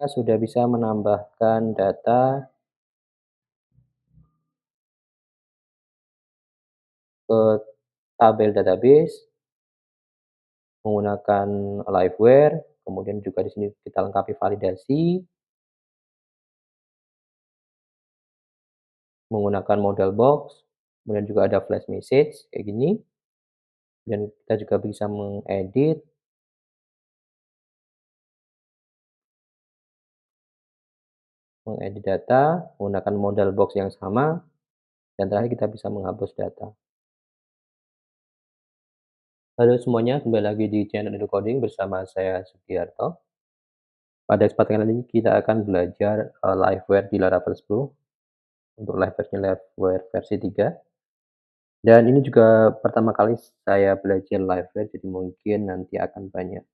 Kita sudah bisa menambahkan data ke tabel database menggunakan Liveware, kemudian juga di sini kita lengkapi validasi menggunakan model box, kemudian juga ada flash message kayak gini, dan kita juga bisa mengedit data menggunakan model box yang sama, dan terakhir kita bisa menghapus data. Halo semuanya, kembali lagi di channel Edu Coding bersama saya Sugiarto. Pada kesempatan kali ini kita akan belajar Liveware di Laravel 10 untuk Liveware-nya Liveware versi 3. Dan ini juga pertama kali saya belajar Liveware, jadi mungkin nanti akan banyak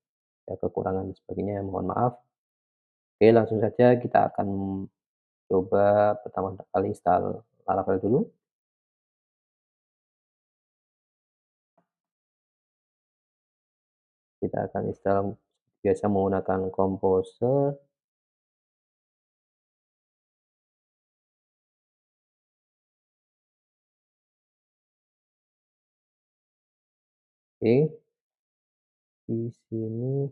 ya, kekurangan dan sebagainya, mohon maaf. Oke, langsung saja kita akan coba pertama kali install Laravel dulu. Kita akan install biasa menggunakan Composer. Oke, di sini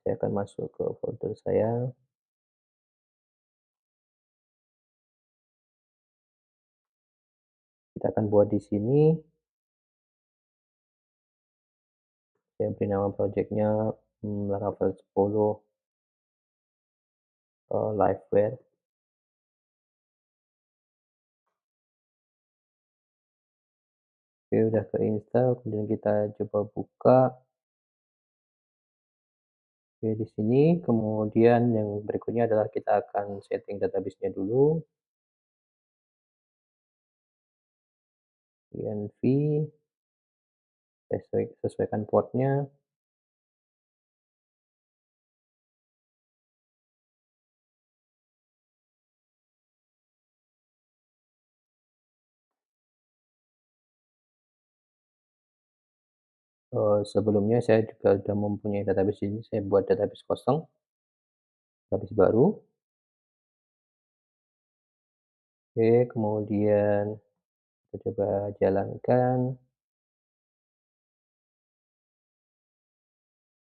saya akan masuk ke folder saya. Kita akan buat di sini. Saya beri nama projectnya Laravel 10 Liveware. Oke, udah keinstall, kemudian kita coba buka. Oke, di sini kemudian yang berikutnya adalah kita akan setting database-nya dulu. env, sesuaikan portnya. Sebelumnya saya juga sudah mempunyai database ini, saya buat database kosong, database baru. Oke, kemudian kita coba jalankan.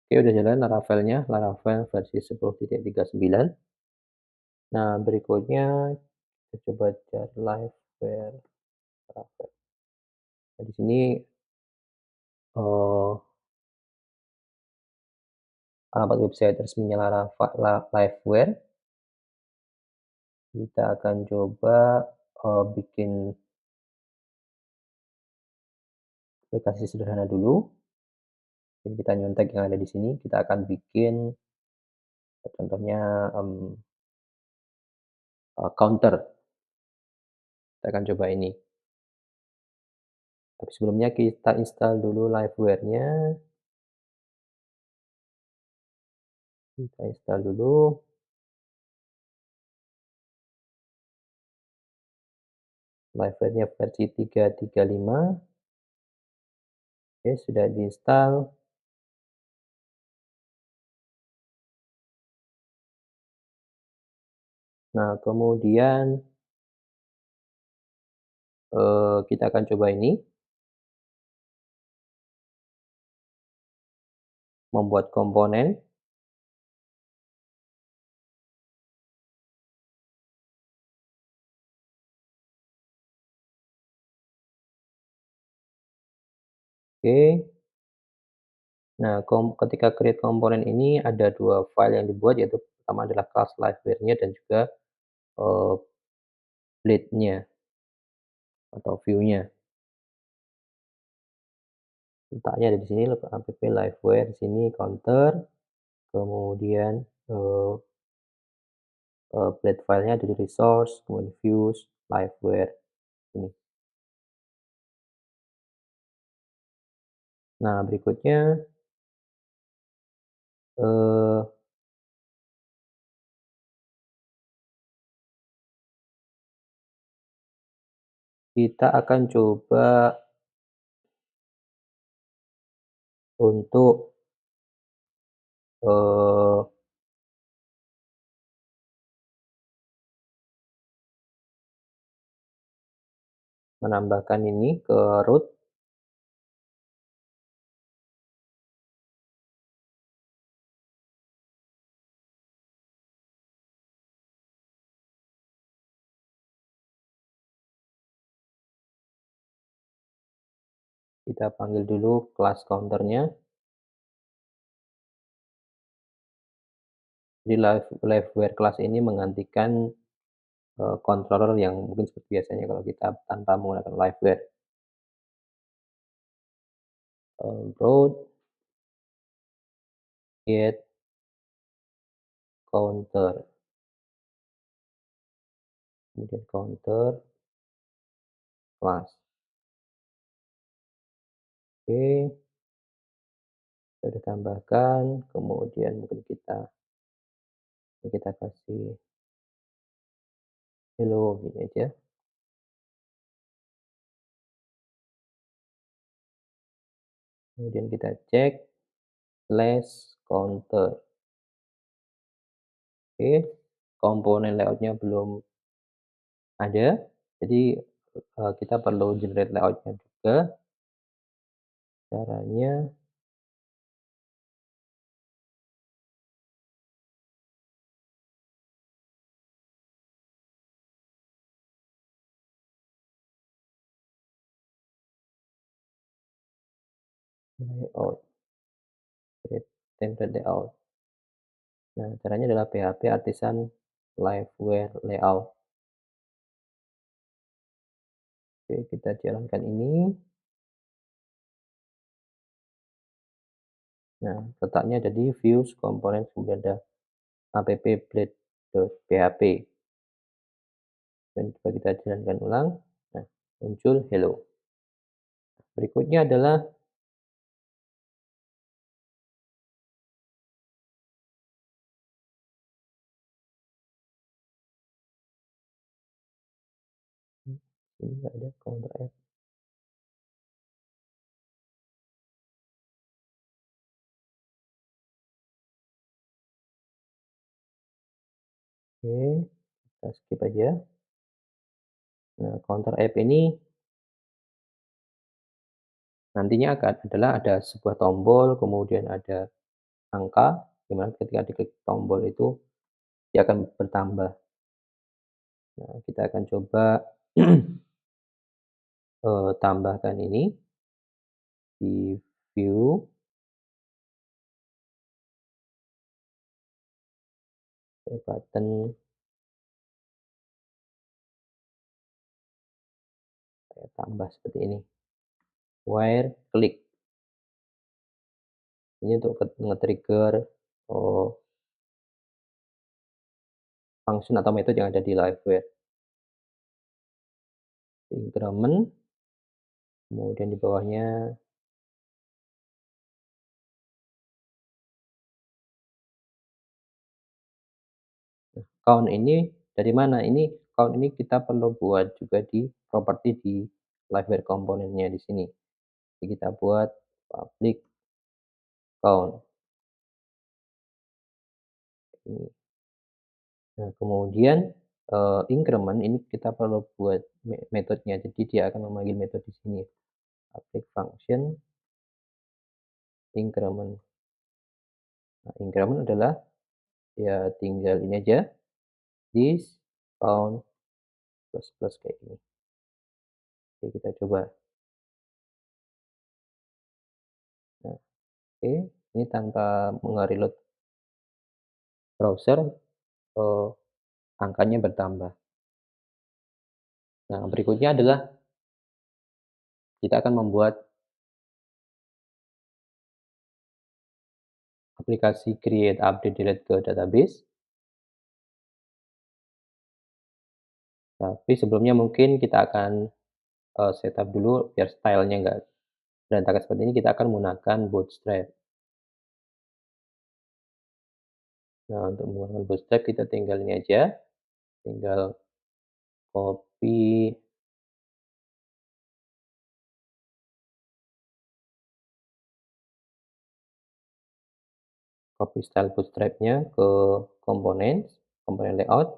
Oke, udah jalan Laravel-nya, Laravel versi 10.39. Nah, berikutnya kita coba cari Liveware Laravel. Nah, di sini alamat website resminya Liveware. Kita akan coba bikin aplikasi sederhana dulu. Jadi kita nyontek yang ada di sini. Kita akan bikin contohnya counter. Kita akan coba ini. Tapi sebelumnya kita install dulu Liveware-nya. Kita install dulu. Liveware-nya versi 3.35. Oke, sudah diinstal. Nah, kemudian kita akan coba ini. Membuat komponen. Oke. Nah, ketika create komponen ini ada 2 file yang dibuat, yaitu pertama adalah class Liveware-nya dan juga blade-nya atau view-nya. Letaknya ada di sini, app Liveware, di sini counter, kemudian blade file-nya ada di resource, kemudian views, Liveware, ini. Nah, berikutnya kita akan coba untuk, eee, menambahkan ini ke root, kita panggil dulu class counter-nya. Jadi liveware class ini menggantikan, controller yang mungkin seperti biasanya kalau kita tanpa menggunakan liveware. Root get counter, kemudian counter class. Oke, sudah tambahkan, kemudian mungkin kita kasih hello gini aja, kemudian kita cek slash counter. Oke, komponen layout-nya belum ada, jadi, kita perlu generate layout-nya juga. Caranya layout, create template layout. Nah, caranya adalah PHP Artisan Liveware Layout. Oke, kita jalankan ini. Nah, letaknya ada di views, komponen, kemudian ada app.blade.php. Dan coba kita jalankan ulang. Nah, muncul hello. Berikutnya adalah ini nggak ada counter F. Oke, kita skip aja. Nah, counter F ini nantinya adalah ada sebuah tombol, kemudian ada angka, di mana ketika diklik tombol itu dia akan bertambah. Nah, kita akan coba, tambahkan ini di view, button, saya tambah seperti ini, where click. Ini untuk nge-trigger, eee, function atau metode yang ada di liveware. Increment, kemudian di bawahnya count ini dari mana? Count ini kita perlu buat juga di properti di liveware komponennya di sini. Jadi kita buat public count ini. Nah, kemudian, increment ini kita perlu buat metodenya. Jadi dia akan memanggil metode di sini, public function increment. Nah, increment adalah ya tinggal ini aja, this count plus plus kayak gini. Oke, kita coba. Nah, oke, ini tanpa nge-reload browser, eee, angkanya bertambah. Nah, berikutnya adalah kita akan membuat aplikasi create, update, delete ke database. Tapi sebelumnya mungkin kita akan, setup dulu biar stylenya nggak berantakan seperti ini, kita akan menggunakan Bootstrap. Nah, untuk menggunakan Bootstrap kita tinggal ini aja, tinggal copy, copy style bootstrap-nya ke komponen, komponen layout,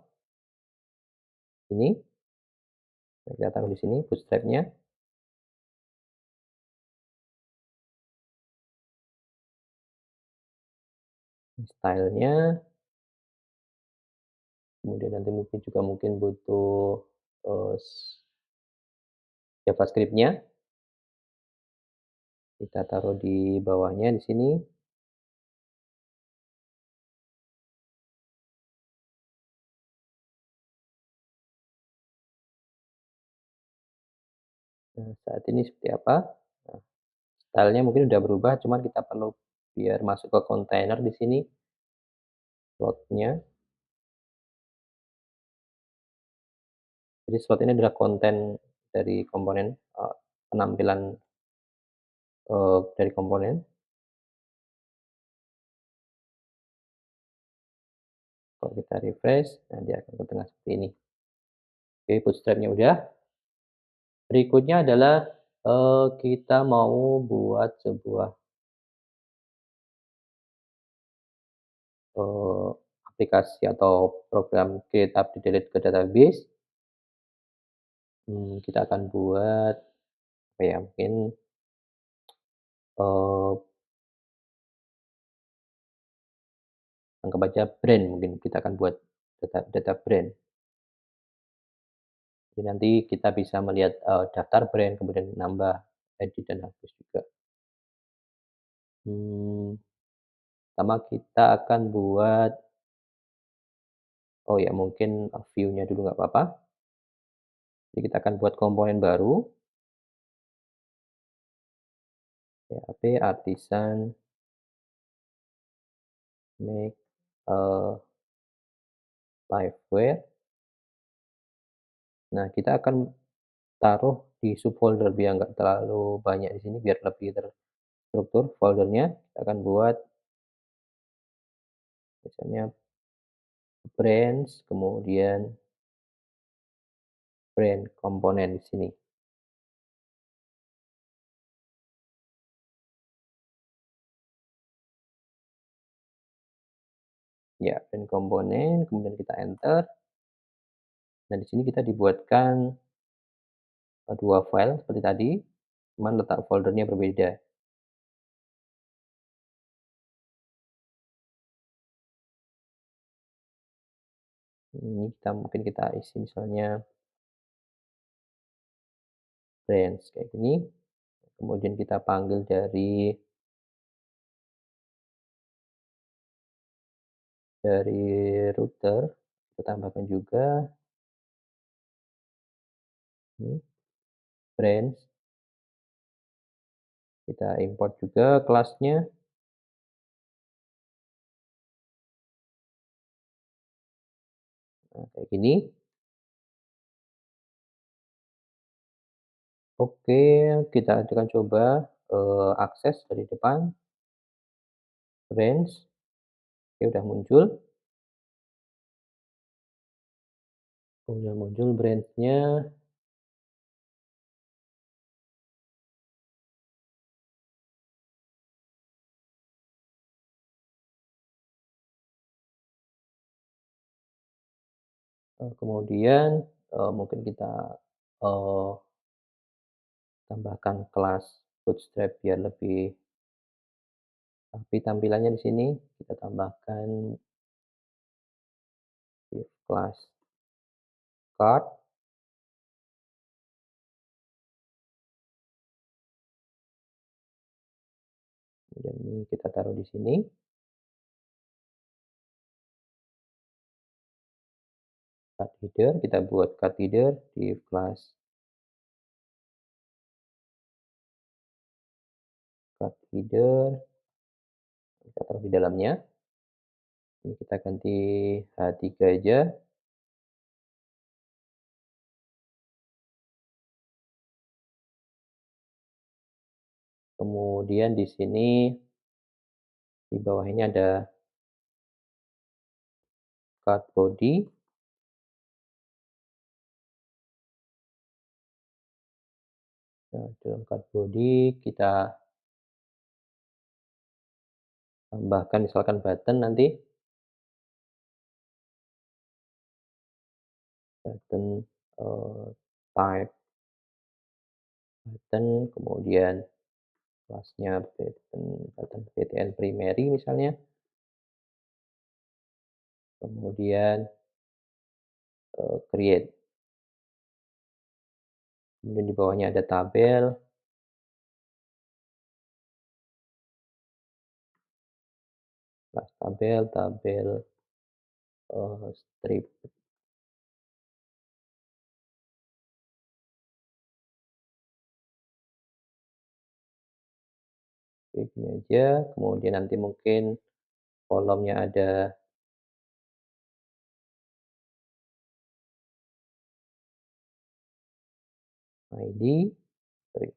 ini, kita taruh di sini bootstrap-nya, style-nya, kemudian nanti mungkin juga mungkin butuh, JavaScript-nya, kita taruh di bawahnya di sini. Nah, saat ini seperti apa? Nah, style-nya mungkin udah berubah, cuman kita perlu biar masuk ke kontainer di sini, slot-nya. Jadi slot ini adalah konten dari komponen, penampilan, dari komponen. Kalau kita refresh, nah dia akan ke tengah seperti ini. Oke, bootstrap-nya udah. Berikutnya adalah, kita mau buat sebuah, eee, aplikasi atau program create update delete ke database. Kita akan buat apa ya, mungkin, eee, anggap aja brand mungkin kita akan buat data brand. Jadi nanti kita bisa melihat, daftar brand, kemudian nambah, edit, dan hapus juga. Mmm, Pertama kita akan buat, oh ya mungkin, view-nya dulu nggak apa-apa. Jadi kita akan buat komponen baru, PHP artisan make, eee, liveware. Nah, kita akan taruh di subfolder biar nggak terlalu banyak di sini, biar lebih terstruktur foldernya. Kita akan buat misalnya brands, kemudian brand komponen di sini. Ya, brand komponen, kemudian kita enter. Nah, di sini kita dibuatkan, 2 file seperti tadi, cuman letak foldernya berbeda. Ini kita mungkin kita isi misalnya brands kayak gini, kemudian kita panggil dari router, kita tambahkan juga ini brands, kita import juga kelasnya, nah kayak gini. Oke, kita akan coba, akses dari depan, brands, oke udah muncul. Udah muncul brands-nya, kemudian, mungkin kita, eee, tambahkan kelas Bootstrap biar lebih rapi tampilannya di sini. Kita tambahkan div class card, kemudian ini kita taruh di sini, card header, kita buat card header div class card header, kita taruh di dalamnya. Ini kita ganti H3 aja, kemudian di sini di bawah ini ada card body. Nah, dalam card body kita tambahkan misalkan button nanti, button, type button, kemudian kelasnya button btn primary misalnya, kemudian, create, kemudian di bawahnya ada tabel, kelas tabel, tabel, strip, kayak gini aja, kemudian nanti mungkin kolomnya ada ID, sorry,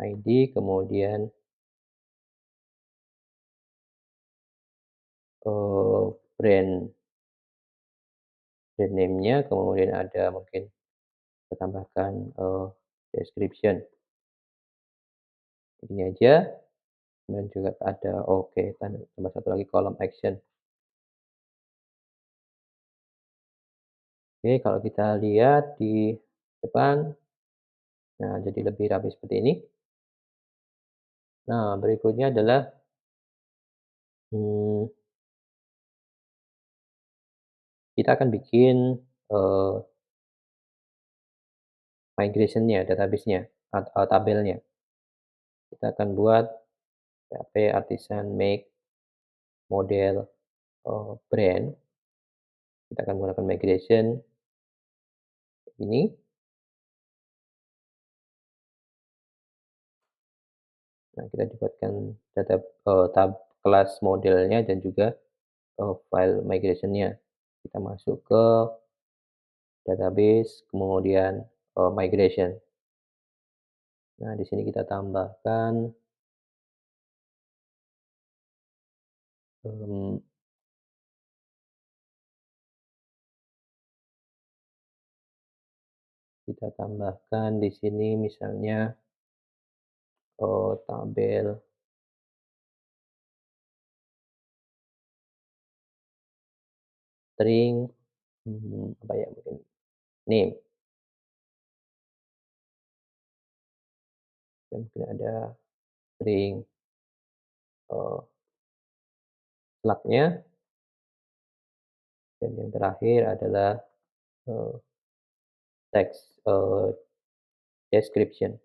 ID, kemudian, brand brand name-nya, kemudian ada mungkin kita tambahkan, description, ini aja, kemudian juga ada oke, tambah satu lagi kolom action. Oke, kalau kita lihat di depan, nah jadi lebih rapi seperti ini. Nah, berikutnya adalah, mmm, kita akan bikin, eee, migration-nya, database-nya, tabelnya. Kita akan buat PHP artisan make model, brand, kita akan menggunakan migration ini. Nah, kita dibuatkan data tab kelas modelnya dan juga, file migration-nya. Kita masuk ke database, kemudian, migration. Nah, di sini kita tambahkan, mmm, kita tambahkan di sini misalnya, tabel string, apa ya, mungkin name, dan mungkin ada string, eee, slug-nya, dan yang terakhir adalah, eee, text, description.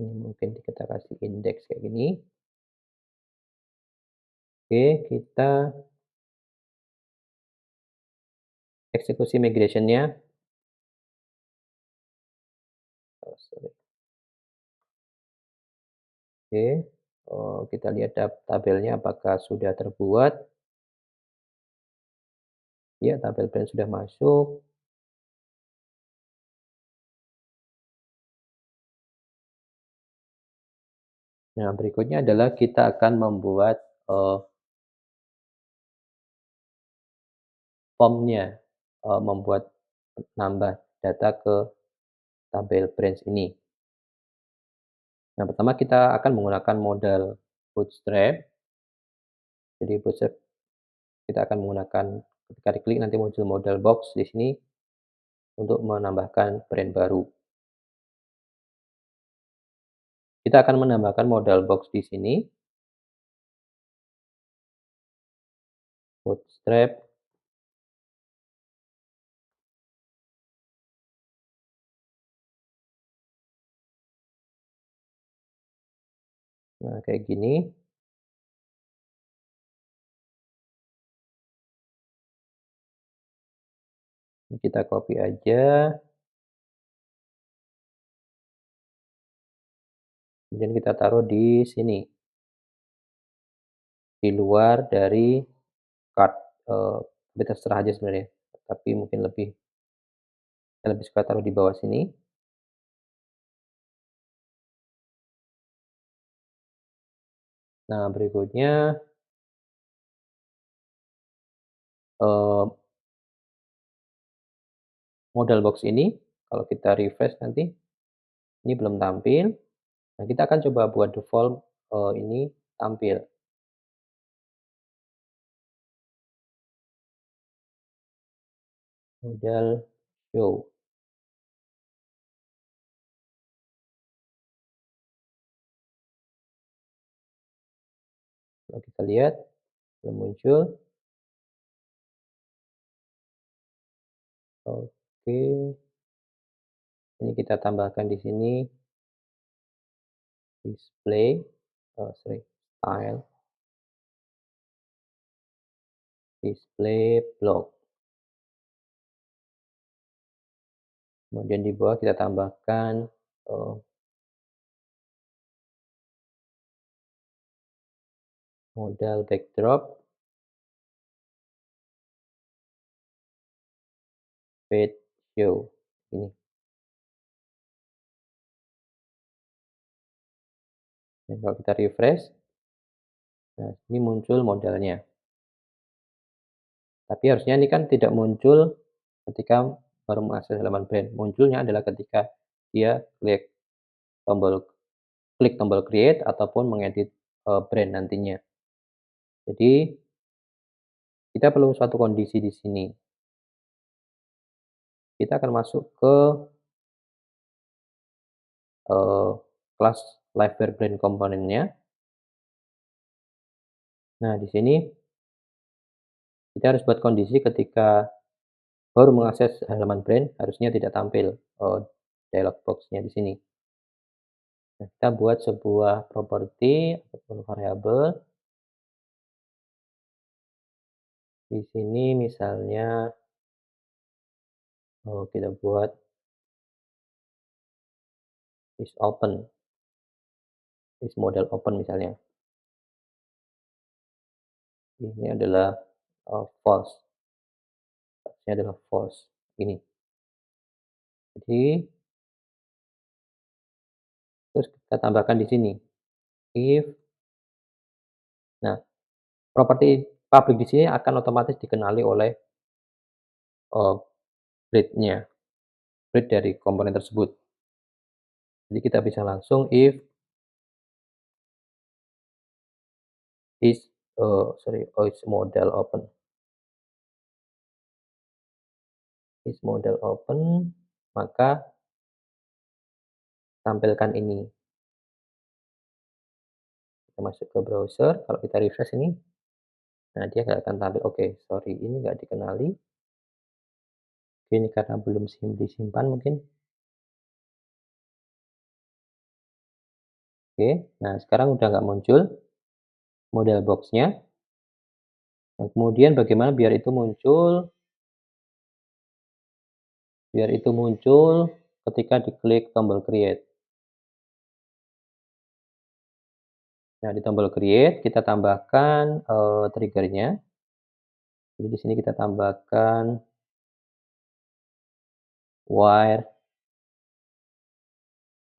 Ini mungkin kita kasih indeks kayak gini. Oke, kita eksekusi migration-nya. Oh, sorry. Oke, kita lihat tabelnya apakah sudah terbuat. Ya, tabel brand sudah masuk. Nah, berikutnya adalah kita akan membuat, form-nya, membuat nambah data ke tabel branch ini. Yang pertama kita akan menggunakan modal Bootstrap. Jadi Bootstrap kita akan menggunakan ketika diklik nanti muncul modal box di sini untuk menambahkan brand baru. Kita akan menambahkan modal box di sini, Bootstrap. Nah, kayak gini. Ini kita copy aja, kemudian kita taruh di sini, di luar dari card, tapi terserah aja sebenarnya, tapi mungkin saya lebih suka taruh di bawah sini. Nah, berikutnya, eee, model box ini kalau kita refresh nanti, ini belum tampil. Nah, kita akan coba buat default, ini tampil, model show. Kalau kita lihat belum muncul. Oke, ini kita tambahkan di sini display, sorry, style, display block. Kemudian di bawah kita tambahkan, modal backdrop, page show, ini. Dan kalau kita refresh, nah ini muncul modelnya. Tapi harusnya ini kan tidak muncul ketika baru mengakses halaman brand, munculnya adalah ketika dia tombol klik tombol create ataupun mengedit, brand nantinya. Jadi kita perlu suatu kondisi di sini. Kita akan masuk ke, eee, kelas Liveware Brand komponennya. Nah, di sini kita harus buat kondisi ketika baru mengakses halaman brand harusnya tidak tampil, dialog box-nya di sini. Nah, kita buat sebuah properti ataupun variabel, di sini misalnya, kita buat is open, is model open misalnya. Ini adalah, false, harusnya adalah false, ini. Jadi terus kita tambahkan di sini, if, nah, properti public di sini akan otomatis dikenali oleh, eee, breadth-nya, breadth dari komponen tersebut. Jadi kita bisa langsung if is, sorry, oh is model open, is model open, maka tampilkan ini. Kita masuk ke browser, kalau kita refresh ini, nah dia nggak akan tampil, oke sorry ini nggak dikenali, ini karena belum disimpan mungkin. Oke, nah sekarang udah nggak muncul model box-nya. Nah kemudian bagaimana biar itu muncul ketika diklik tombol create. Nah di tombol create kita tambahkan, trigger-nya. Jadi di sini kita tambahkan wire,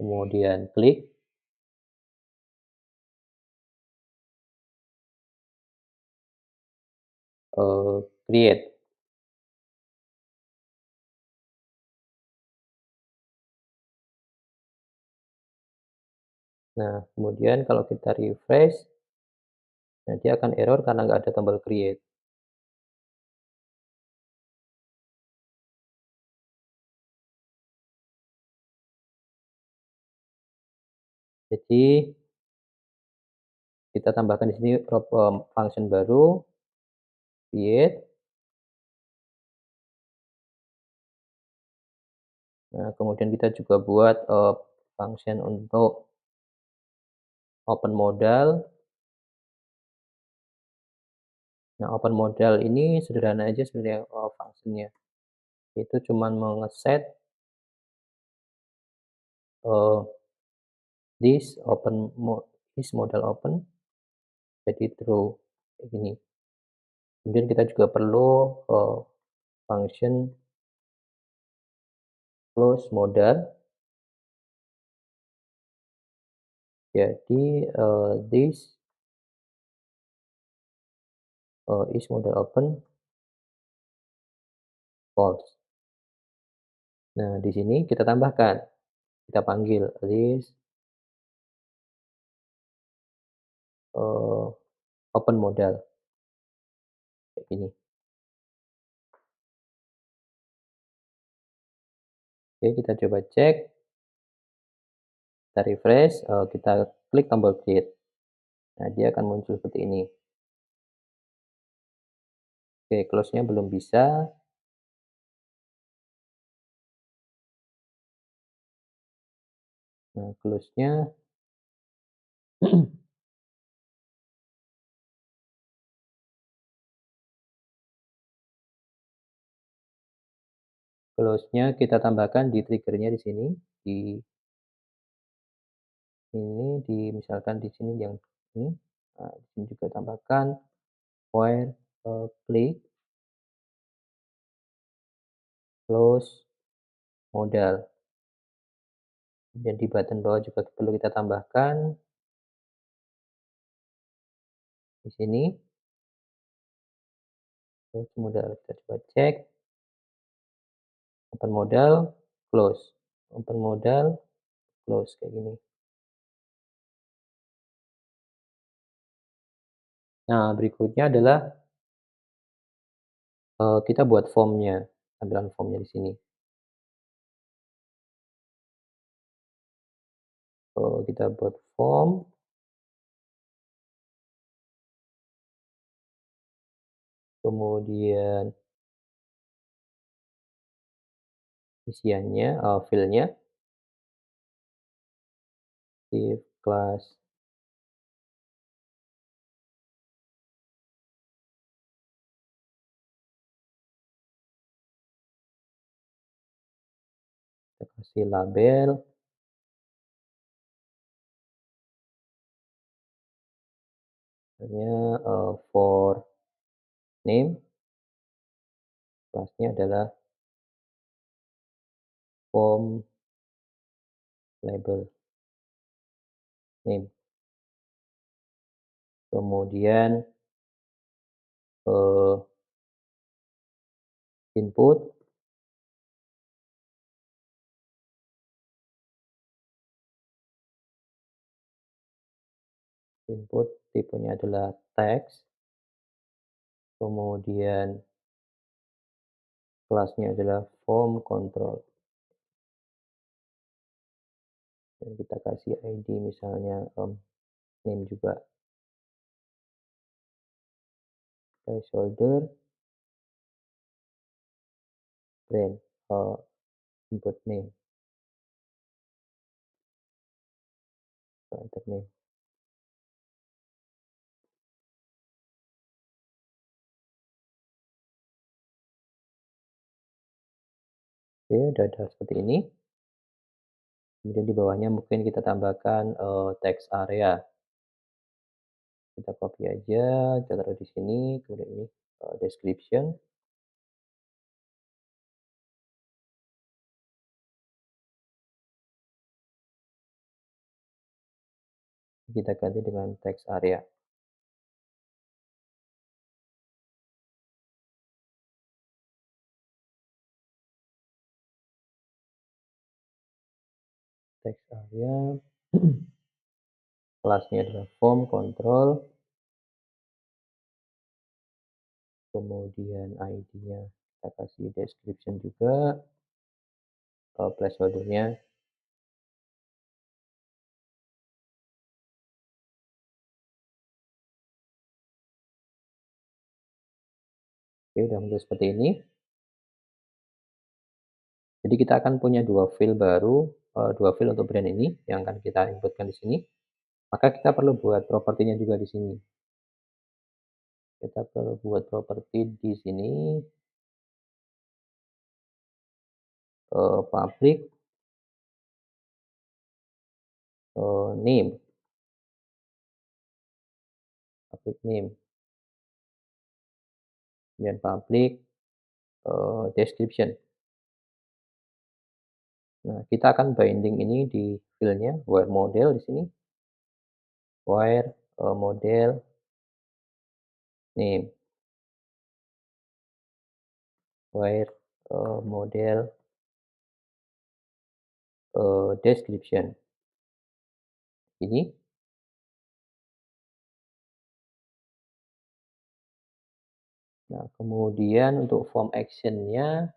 kemudian klik, create. Nah, kemudian kalau kita refresh, nah dia akan error karena nggak ada tombol create. Jadi kita tambahkan di sini function baru, create. Nah, kemudian kita juga buat, function untuk open modal. Nah, open modal ini sederhana aja sebenarnya, function-nya. Itu cuman mau ngeset, eee, this modal open jadi true, kayak gini. Kemudian kita juga perlu, function close modal. Jadi, this, is modal open false. Nah, di sini kita tambahkan, kita panggil list, eee, open modal, kayak gini. Oke, kita coba cek, kita refresh, kita klik tombol create. Nah, dia akan muncul seperti ini. Oke, close-nya belum bisa. Nah, close-nya close-nya kita tambahkan di trigger-nya di sini, di misalkan di sini yang ini. Nah, di sini juga tambahkan where, klik, close, modal. Dan di button bawah juga perlu kita tambahkan di sini, close modal. Kita coba cek, open modal, close, open modal, close, kayak gini. Nah, berikutnya adalah, kita buat form-nya, tampilan form-nya di sini. Kita buat form, kemudian isiannya, fill-nya, div class, kita kasih label, misalnya, for name, kelasnya adalah form label name. Kemudian, eee, input, input tipenya adalah text, kemudian kelasnya adalah form control, dan kita kasih ID misalnya, name juga, placeholder, brand, input name, enter name. Oke, udah ada seperti ini. Kemudian di bawahnya mungkin kita tambahkan, text area. Kita copy aja, kita taruh di sini, kemudian ini, description, kita ganti dengan text area. Text area, kelasnya adalah form control, kemudian ID-nya kita kasih description juga, placeholder-nya. Oke, udah muncul seperti ini. Jadi kita akan punya 2 field baru, 2 field untuk brand ini yang akan kita inputkan di sini. Maka kita perlu buat propertinya juga di sini. Kita perlu buat properti di sini, public, name, public name, kemudian public, description. Nah, kita akan binding ini di field-nya, where model di sini, where, model name, where, model description. Ini. Nah, kemudian untuk form action-nya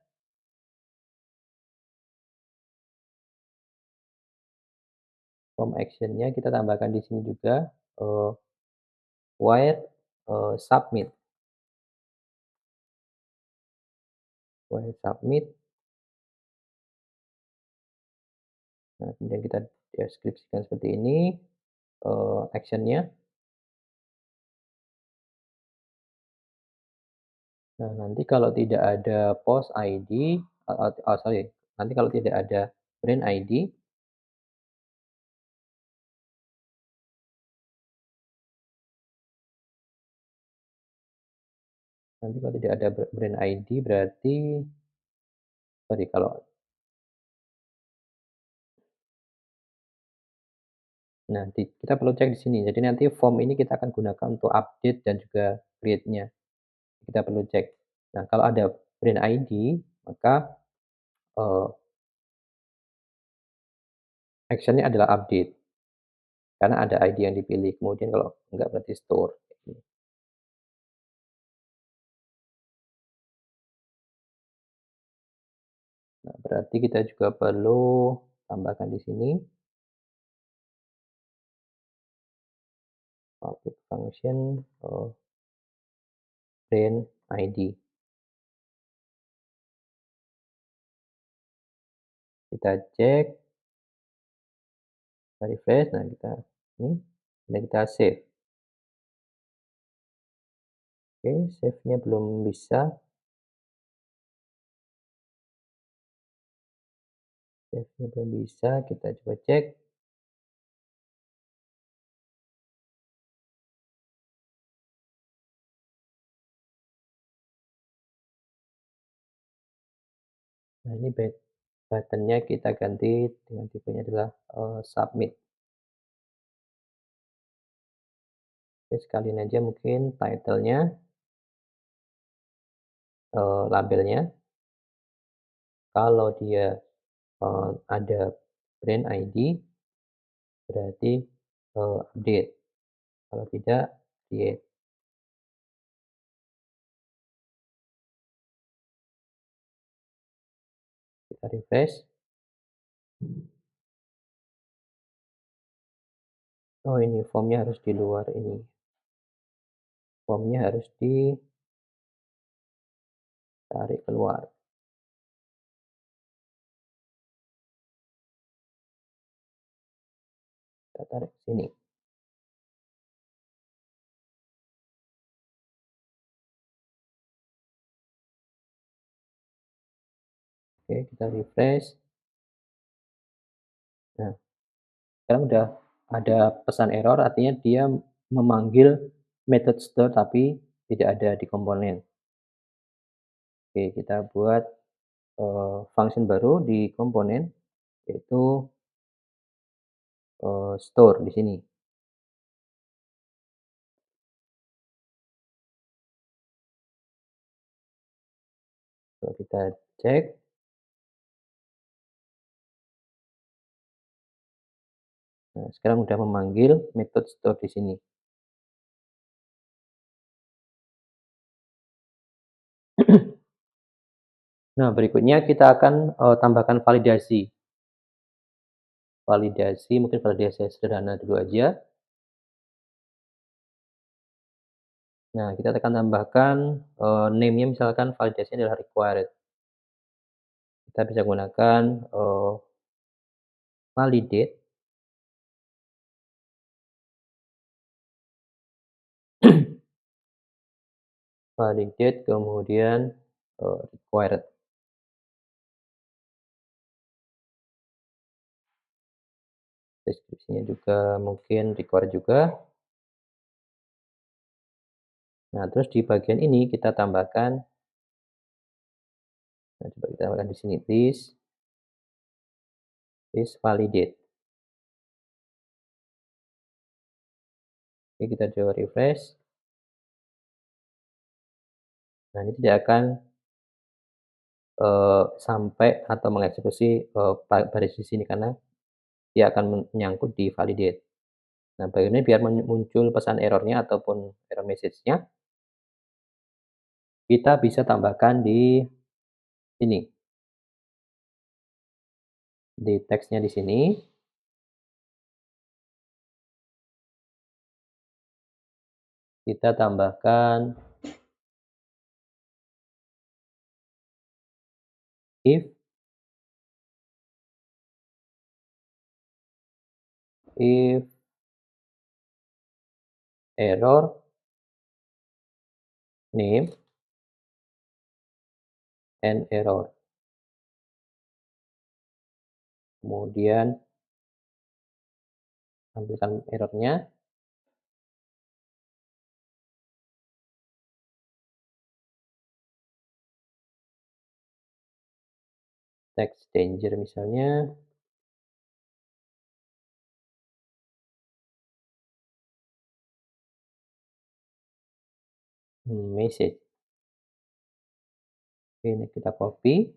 kita tambahkan di sini juga, eee, where, submit. Where submit, nah kemudian kita deskripsikan seperti ini, action-nya. Nah, nanti kalau tidak ada post ID, sorry, nanti kalau tidak ada brand ID, nanti kalau tidak ada brand ID berarti sorry kalau nanti kita perlu cek di sini. Jadi nanti form ini kita akan gunakan untuk update dan juga create-nya. Kita perlu cek. Nah, kalau ada brand ID, maka, eee, action-nya adalah update, karena ada ID yang dipilih. Kemudian kalau enggak berarti store, kayak gini. Nah, berarti kita juga perlu tambahkan di sini public function, brand ID. Kita cek, kita refresh, nah kita ini, dan kita save. Oke, save-nya belum bisa, kita coba cek. Nah, ini button-nya kita ganti dengan tipenya adalah, submit. Oke, sekalian aja mungkin title-nya, labelnya, kalau dia, ada brand ID berarti, update, kalau tidak create. Kita refresh. Oh, ini formnya harus di luar ini, formnya harus ditarik keluar, kita tarik ke sini. Oke, kita refresh. Nah, sekarang udah ada pesan error, artinya dia memanggil method store tapi tidak ada di komponen. Oke, kita buat, function baru di komponen, yaitu, store di sini. Kalau kita cek, nah sekarang udah memanggil method store di sini. Nah, berikutnya kita akan, tambahkan validasi. Mungkin validasi sederhana dulu aja. Nah, kita akan tambahkan, name-nya misalkan validasinya adalah required. Kita bisa gunakan, validate, validate kemudian, required. Deskripsinya juga mungkin required juga. Nah, terus di bagian ini kita tambahkan, nah coba kita tambahkan di sini, this validate. Oke, kita coba refresh. Nah, ini tidak akan sampai atau mengeksekusi, baris di sini karena dia akan menyangkut di validate. Nah, ini biar muncul pesan error-nya ataupun error message-nya, kita bisa tambahkan di sini, di teksnya di sini, kita tambahkan if error name and error. Kemudian tampilkan error-nya, text danger misalnya, message. Oke, ini kita copy,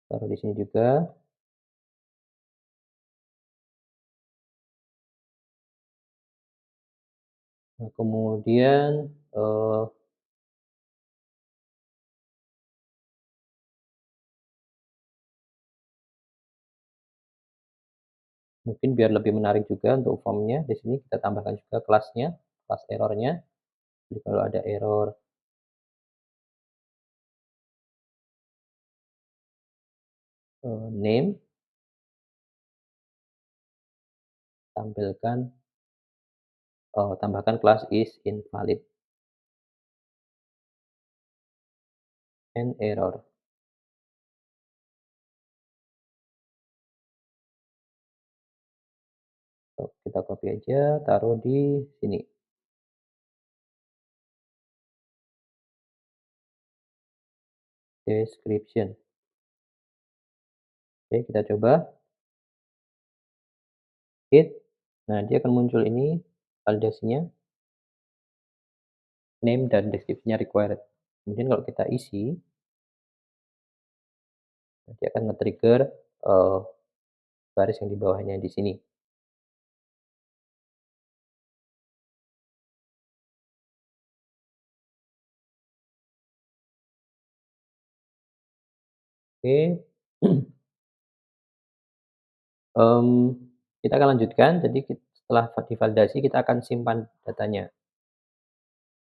taruh di sini juga. Nah, kemudian, mungkin biar lebih menarik juga untuk form-nya, di sini kita tambahkan juga kelasnya, kelas error-nya. Jadi kalau ada error, name, tampilkan tambahkan kelas is invalid and error. Kita copy aja, taruh di sini, description. Oke, kita coba hit. Nah, dia akan muncul ini validasinya, name dan deskripsinya required. Kemudian kalau kita isi, nanti akan nge-trigger, baris yang di bawahnya di sini. Oke, kita akan lanjutkan. Jadi setelah divalidasi kita akan simpan datanya.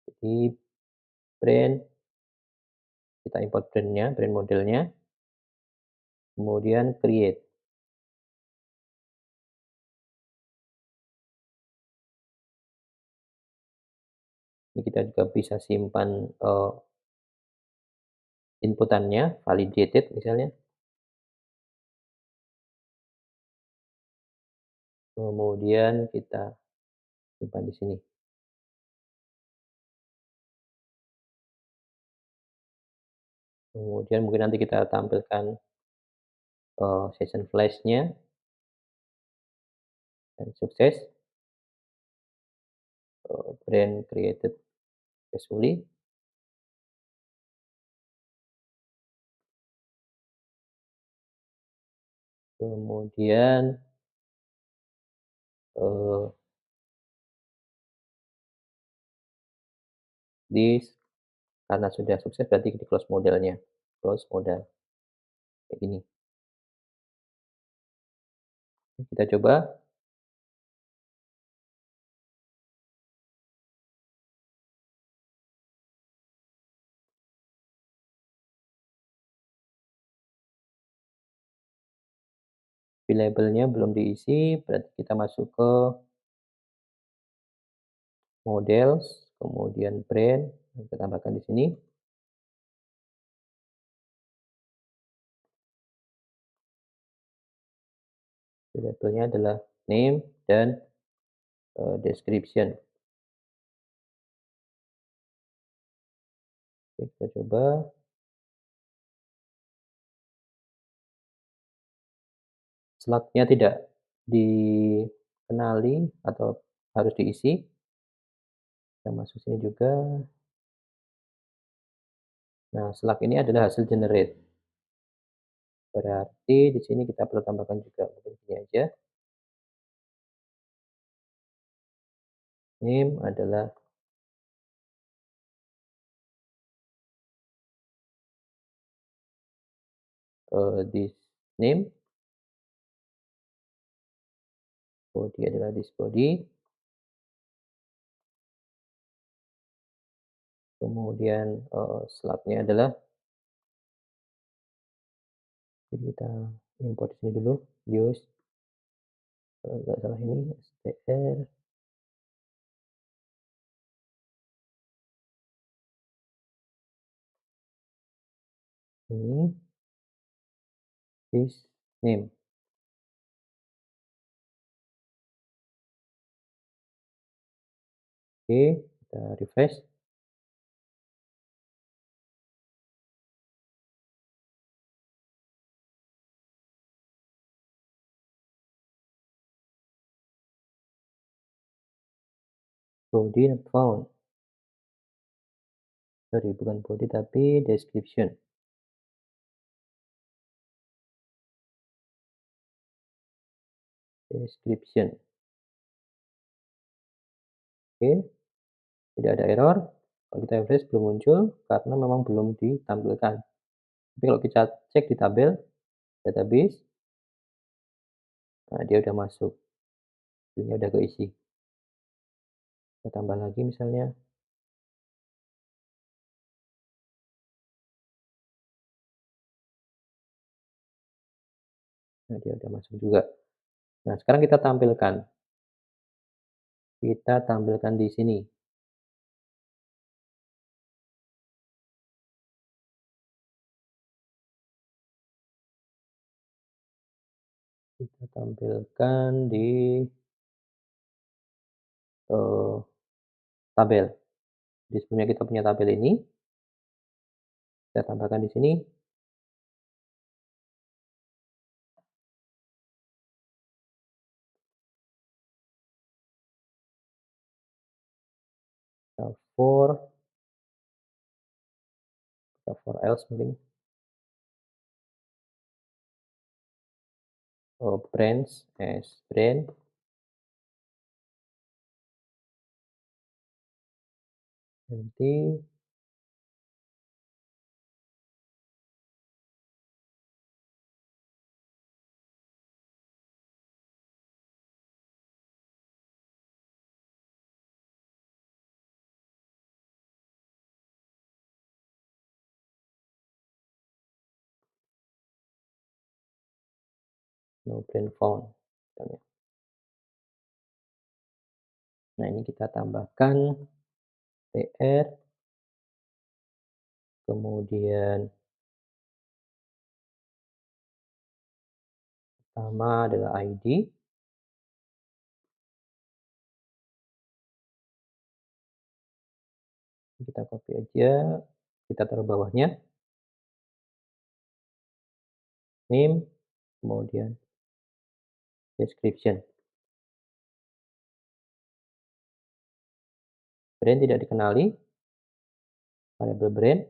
Jadi brand, kita import brand-nya, brand modelnya, kemudian create. Ini kita juga bisa simpan, inputannya, validated misalnya, kemudian kita simpan di sini. Kemudian mungkin nanti kita tampilkan, session flash-nya dan sukses, brand created successfully. Kemudian, eee, karena sudah sukses berarti di-close modelnya, close model, kayak gini. Kita coba, label-nya belum diisi, berarti kita masuk ke models, kemudian brand, kita tambahkan di sini. Label-nya adalah name dan, description. Oke, kita coba. Slot-nya tidak dikenali atau harus diisi. Kita masuk sini juga, Nah, slug ini adalah hasil generate. Berarti di sini kita perlu tambahkan juga mungkin gini aja. Name adalah this name, body adalah this body, kemudian slug-nya adalah, jadi kita import di sini dulu, use kalau nggak salah ini str ini this name. Oke, kita refresh. Body not found. Sorry, bukan body tapi description. Description. Oke, tidak ada error. Kalau kita refresh belum muncul karena memang belum ditampilkan. Tapi kalau kita cek di tabel database, nah dia udah masuk, ini udah keisi. Kita tambah lagi misalnya. Nah, dia udah masuk juga. Nah, sekarang kita tampilkan. Kita tampilkan di sini. Kita tampilkan di tabel. Jadi sebelumnya kita punya tabel ini, kita tambahkan di sini. For else mungkin. Brands as brand. Empty. No brand found. Misalnya. Nah, ini kita tambahkan tr, kemudian pertama adalah id, kita copy aja, kita taruh bawahnya, name, kemudian description. Brand tidak dikenali, variable brand.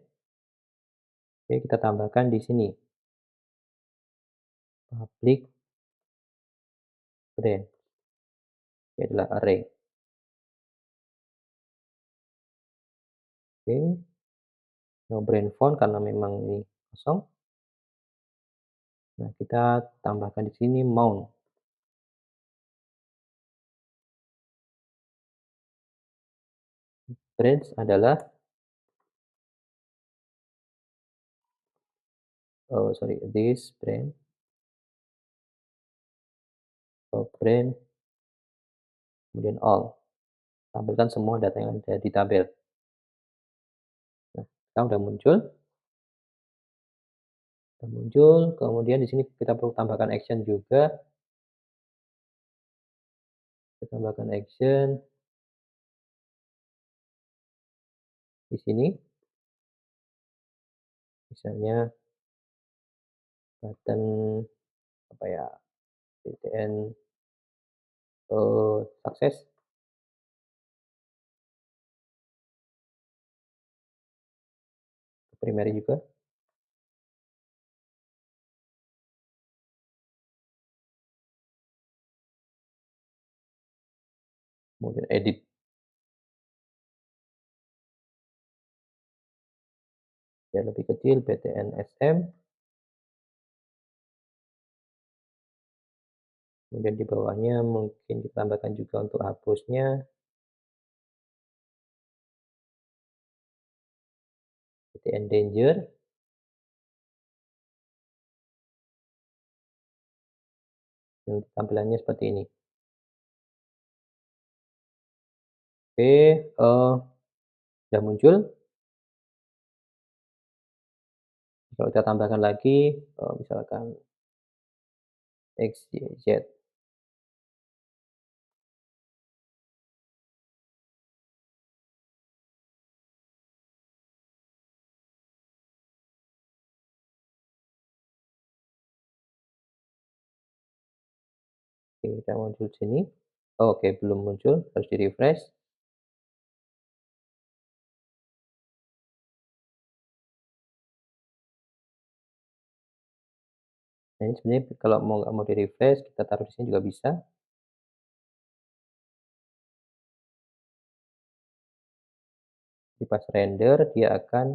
Oke, kita tambahkan di sini public brand. Ini adalah array. Oke, no brand font karena memang ini kosong. Nah, kita tambahkan di sini mount. Brands adalah sorry, this brand, brand, kemudian all. Tampilkan semua data yang ada di tabel. Nah, sekarang udah muncul. Udah muncul, kemudian di sini kita perlu tambahkan action juga. Kita tambahkan action di sini. Misalnya button apa ya? BTN sukses. primary juga, kemudian edit, ya lebih kecil btnsm, kemudian di bawahnya mungkin ditambahkan juga untuk hapusnya, btn danger, dan tampilannya seperti ini. Oke, sudah muncul. Kalau kita tambahkan lagi, misalkan X, Y, Z, oke kita muncul di sini. Oke belum muncul, harus di-refresh. Nah ini sebenarnya kalau nggak mau di-refresh, kita taruh di sini juga bisa. Di pas render dia akan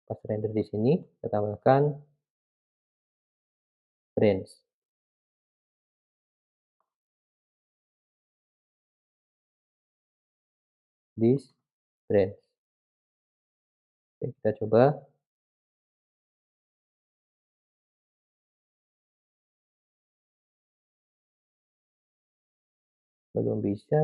pas render di sini, kita tambahkan range, this range. Oke kita coba, belum bisa.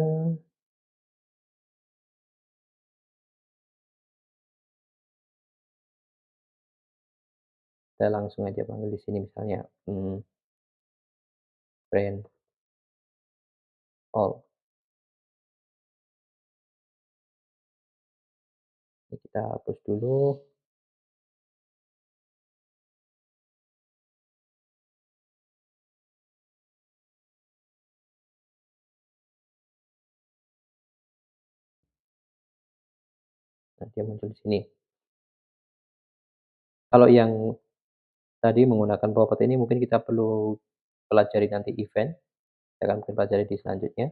Kita langsung aja panggil di sini misalnya, friend all. Ini kita hapus dulu, nah dia muncul di sini. Kalau yang tadi menggunakan properti ini mungkin kita perlu pelajari nanti event, kita akan mungkin pelajari di selanjutnya.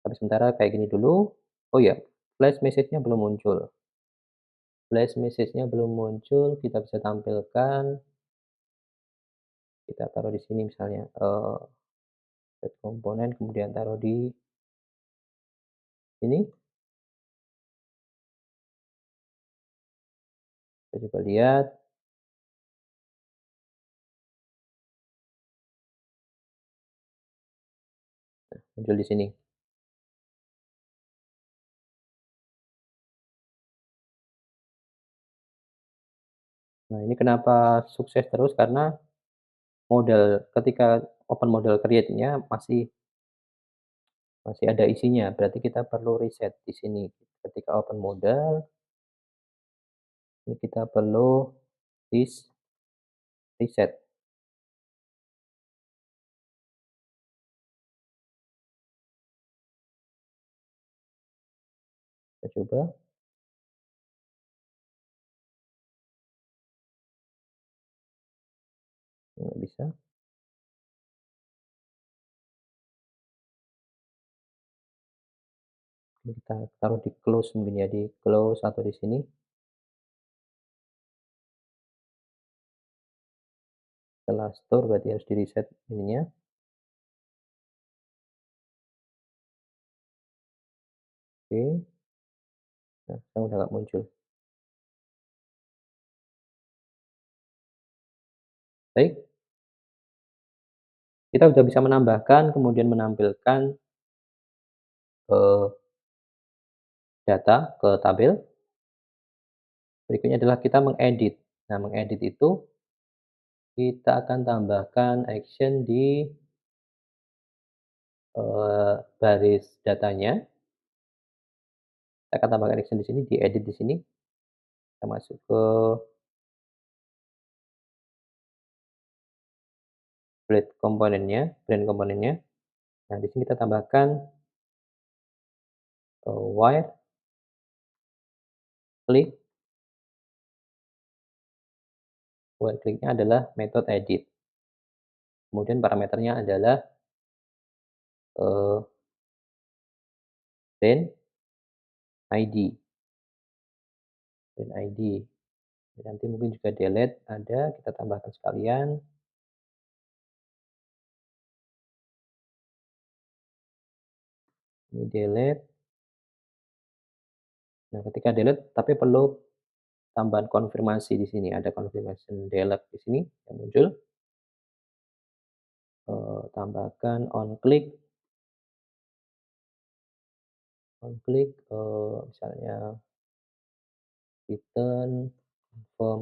Tapi sementara kayak gini dulu. Oh ya, flash message-nya belum muncul. Flash message-nya belum muncul, kita bisa tampilkan, kita taruh di sini misalnya, set komponen kemudian taruh di sini, kita coba lihat, muncul di sini. Nah ini kenapa sukses terus, karena modal ketika open model create-nya masih ada isinya, berarti kita perlu reset di sini. Ketika open modal, ini kita perlu this reset. Kita coba, nggak bisa. Kita taruh di close mungkin ya, di close atau di sini. Setelah store berarti harus di-reset ininya. Oke, nah sekarang udah nggak muncul. Baik, kita udah bisa menambahkan kemudian menampilkan, eee, data ke tabel. Berikutnya adalah kita mengedit. Nah, mengedit itu kita akan tambahkan action di, baris datanya. Kita akan tambahkan action di sini, diedit di sini. Kita masuk ke brand komponennya. Nah, di sini kita tambahkan, wire klik, one kliknya adalah method edit. Kemudian parameternya adalah, eee, brand ID, brand ID. Nanti mungkin juga delete ada, kita tambahkan sekalian, ini delete. Nah, ketika delete tapi perlu tambahan konfirmasi di sini, ada confirmation delete di sini yang muncul, tambahkan on click, misalnya return, confirm,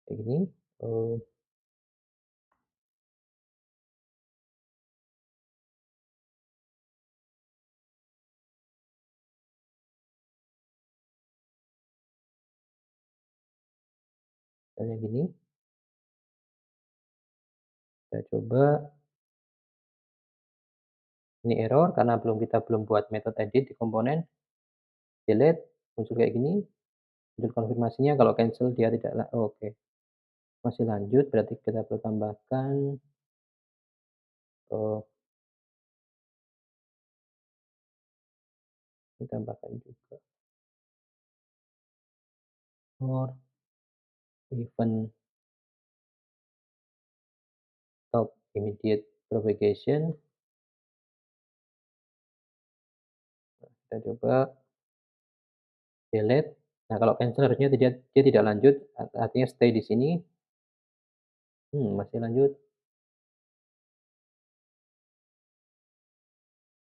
kayak gini, eee, misalnya gini, kita coba, ini error karena kita belum buat method edit di komponen, delete, muncul kayak gini, muncul konfirmasinya kalau cancel dia tidak oke, masih lanjut berarti kita perlu tambahkan, eee, ditambahkan juga for event stop immediate propagation, kita coba delete. Nah, kalau cancel harusnya dia tidak lanjut, artinya stay di sini, masih lanjut,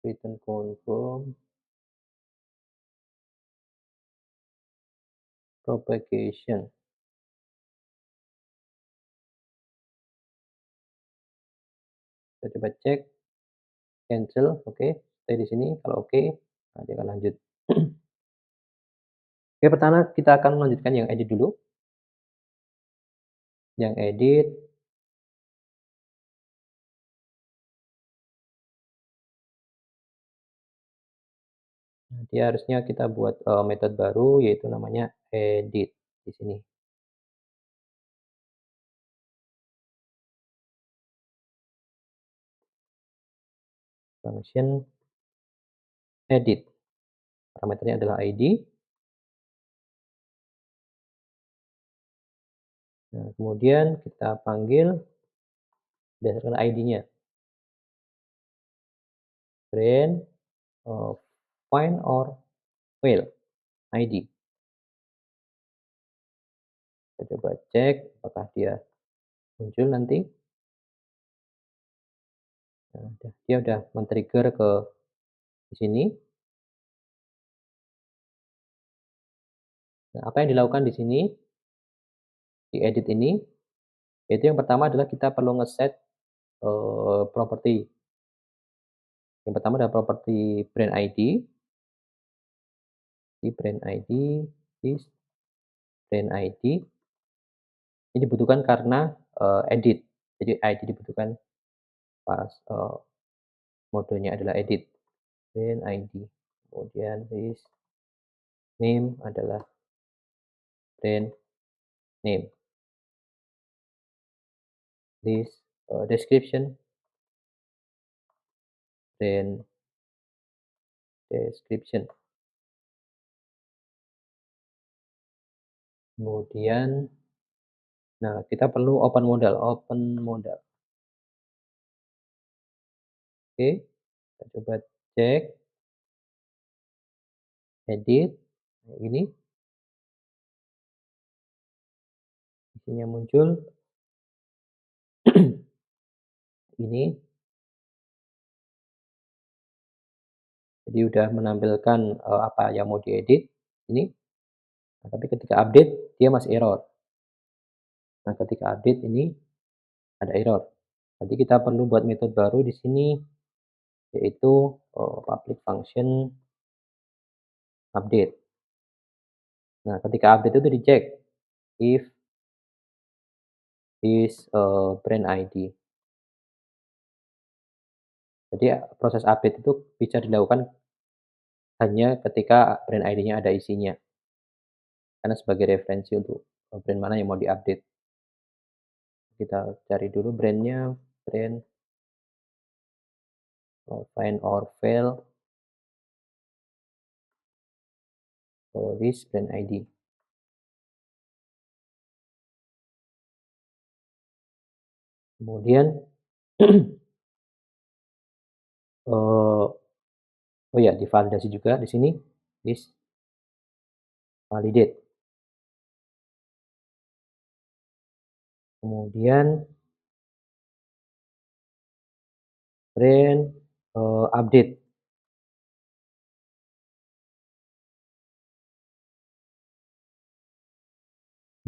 return confirm, propagation. Kita coba cek, cancel, oke, stay di sini, kalau oke, nah dia akan lanjut. Oke, pertama kita akan melanjutkan yang edit dulu, yang edit, nanti harusnya kita buat, metode baru yaitu namanya edit di sini, function edit, parameternya adalah ID. Nah, kemudian kita panggil berdasarkan ID-nya, brand, find or fail ID. Kita coba cek apakah dia muncul nanti. Nah, dia udah men-trigger ke di sini. Nah, apa yang dilakukan di sini, di edit ini, yaitu yang pertama adalah kita perlu ngeset, properti. Yang pertama adalah properti brand ID, di brand ID, this brand ID, ini dibutuhkan karena, edit. Jadi ID dibutuhkan pas, modenya adalah edit, brand ID. Kemudian this name adalah brand name, this, description, brand description. Kemudian, nah kita perlu open modal. Oke, kita coba cek, edit, nah ini isinya muncul, ini, jadi udah menampilkan, apa yang mau diedit, ini, nah tapi ketika update dia masih error. Nah ketika update ini ada error. Jadi kita perlu buat metode baru di sini, yaitu, public function update. Nah ketika update itu dicek, if is, brand ID. Jadi proses update itu bisa dilakukan hanya ketika brand ID-nya ada isinya. karena sebagai referensi untuk, brand mana yang mau diupdate. Kita cari dulu brand-nya, brand, find or fail, list brand ID. Kemudian, oh ya, divalidasi juga di sini, list validate. Kemudian brand, update,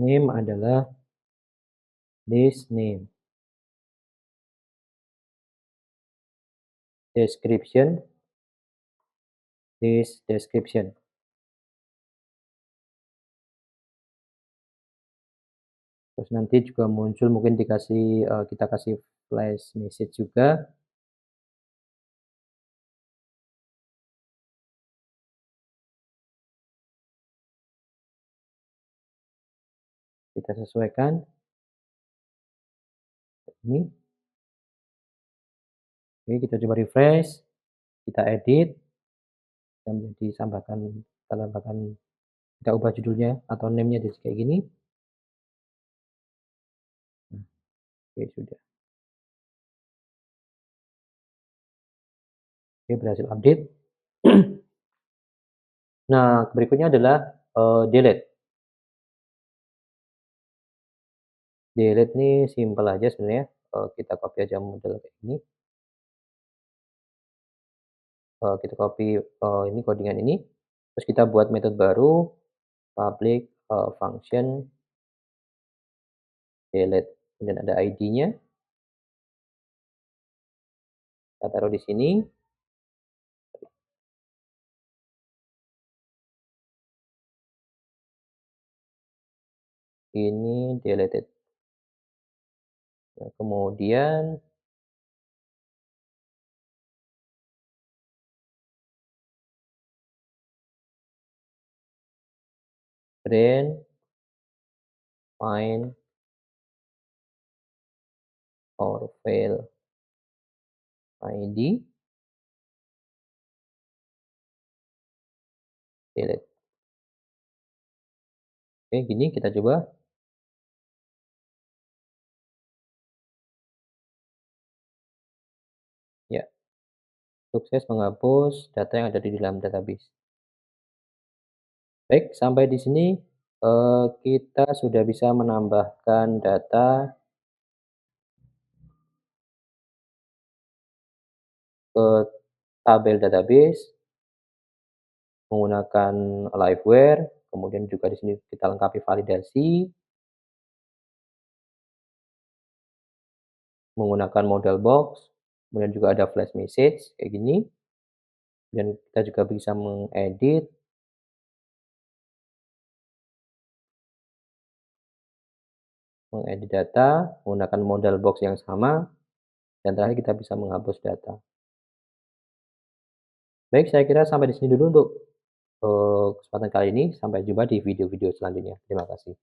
name adalah list name, description, list description. Terus nanti juga muncul mungkin dikasih, kita kasih flash message juga, kita sesuaikan ini. Oke, kita coba refresh, kita edit, kita tambahkan, kita ubah judulnya atau name-nya jadi kayak gini. Nah, oke sudah. Oke, berhasil update. Nah, berikutnya adalah, delete. Delete nih simpel aja sebenarnya, kita copy aja model kayak gini, kita copy, ini codingan ini, terus kita buat metode baru, public, function delete, kemudian ada ID-nya, kita taruh di sini, ini deleted. Nah, kemudian brand, find or fail ID, delete. Oke, gini kita coba. Ya, sukses menghapus data yang ada di dalam database. Baik, sampai di sini, kita sudah bisa menambahkan data ke tabel database menggunakan Liveware, kemudian juga di sini kita lengkapi validasi menggunakan model box, kemudian juga ada flash message kayak gini, dan kita juga bisa mengedit data menggunakan model box yang sama, dan terakhir kita bisa menghapus data. Baik, saya kira sampai di sini dulu untuk, kesempatan kali ini, sampai jumpa di video-video selanjutnya. Terima kasih.